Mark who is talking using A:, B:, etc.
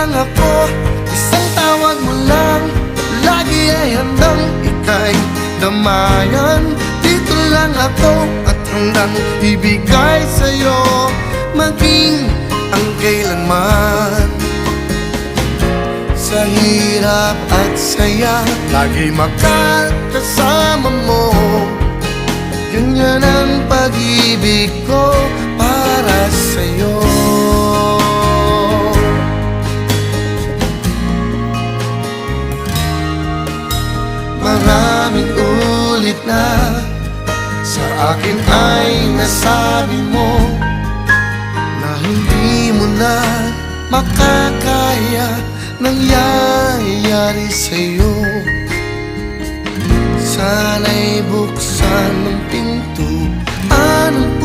A: lang ako, isang tawag mo lang, lagi ay handang ika'y damayan. Dito lang ako at handang ibigay sa'yo, maging ang kailanman. Sa hirap at saya, lagi makakasama mo. Ganyan ang pag-ibig ko para sa'yo. Maraming ulit na sa akin ay nasabi mo na hindi mo na makakaya nangyayari sa'yo. Sana'y buksan ng pinto, anong